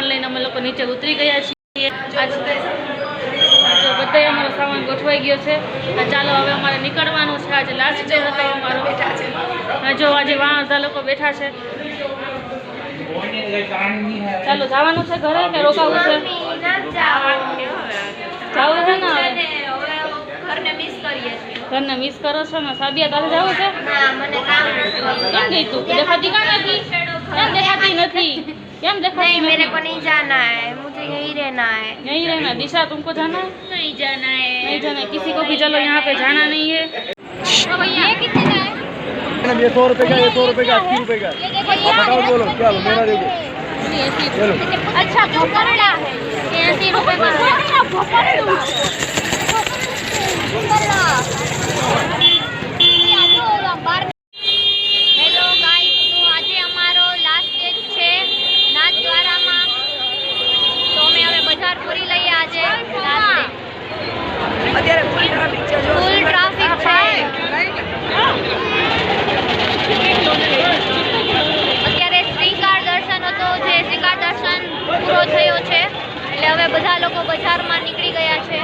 सामान लईने अमे लोको नीचे उतरी गया छीए। आज जो बधाय अमारो सामान गोठवाई गयो छे। चालो हवे अमारे निकळवानुं छे। आज लास्ट डे हतो अमारो। जो आज वाळा लोको बैठा छे। चालो जवानुं छे घरे के रोकावुं छे? जावुं छे ने घरने मिस करीए छे। घरने मिस करो छो ने? साबिया तारे जावुं छे? ना मने काम नथी। केम गई तू? देखाती का नथी? केम देखाती नथी? केम देखाती नहीं? मेरे को नहीं जाना है, मुझे यहीं रहना है। यहीं रहना? दिशा तुमको जाना है? नहीं जाना है। नहीं जाना है किसी को भी। चलो यहाँ पे जाना नहीं है। तो भैया ये कितने का है? 100 रुपए का, 100 रुपए का, 80 रुपए का। बताओ बोलो क्या लो? मेरा देखो। अच्छा भोपरड़ा है 80 रुपए का। हेलो गाइस, तो आज अमारो लास्ट डे छे नाथद्वारा में। तो अमे हवे बजार पूरी लईए। आज लास्ट डे અત્યારે ફૂલ ટ્રાફિક છે જો फुल ट्राफिक है। અત્યારે શ્રીકાર દર્શન હતો જે શ્રીકાર દર્શન પૂરો થયો છે એટલે હવે બધા લોકો બજારમાં નીકળી ગયા છે।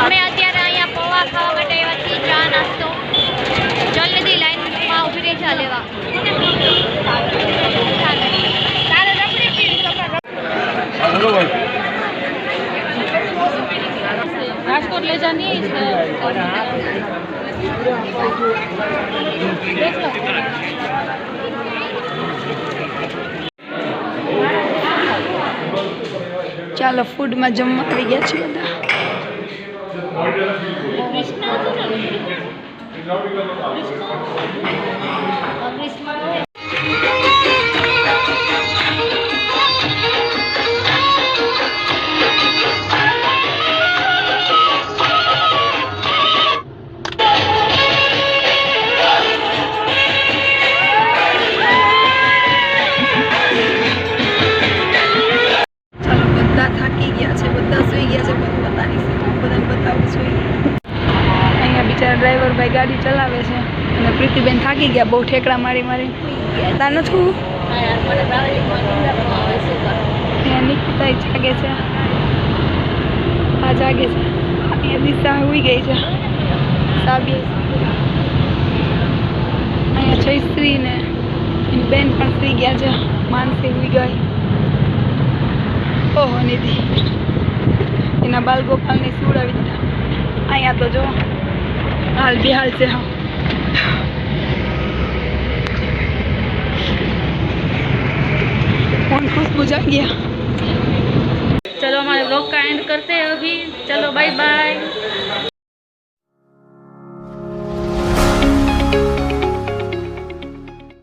અમે અત્યારે અહીંયા પૌવા ખાવા માટે આવ્યા છીએ, ચા નાસ્તો। જલ્દી લાઈનમાં ઊભી રહી ચા લેવા। हेलो भाई। राजकोट ले जानी है। देख लो। ચાલો ફૂડમાં જમવા આવી ગયા છીએ બધા। થાકી ગયા છે, બધા સુઈ ગયા છે, પણ બધાની સીટ બધાને બતાવું જોઈએ। અહીંયા બિચારા ડ્રાઈવર ભાઈ ગાડી ચલાવે છે અને પ્રીતિબેન થાકી ગયા બહુ ઠેકડા મારી મારી તા નથી। અહીંયા નિકિતાઈ જાગે છે, આ જાગે છે, અહીંયા દિશા સુઈ ગઈ છે, સાબી અહીંયા જયશ્રી ને એની બેન પણ સુઈ ગયા છે, માનસી સુઈ ગઈ। ઓહો નિધિ એના બાલ ગોપાલને સુવડાવી દીધા। અહીંયા તો જો હાલ બેહાલ છે। હા कौन खुशबू जा गया। चलो हमारे ब्लॉग का एंड करते हैं अभी। चलो बाय बाय।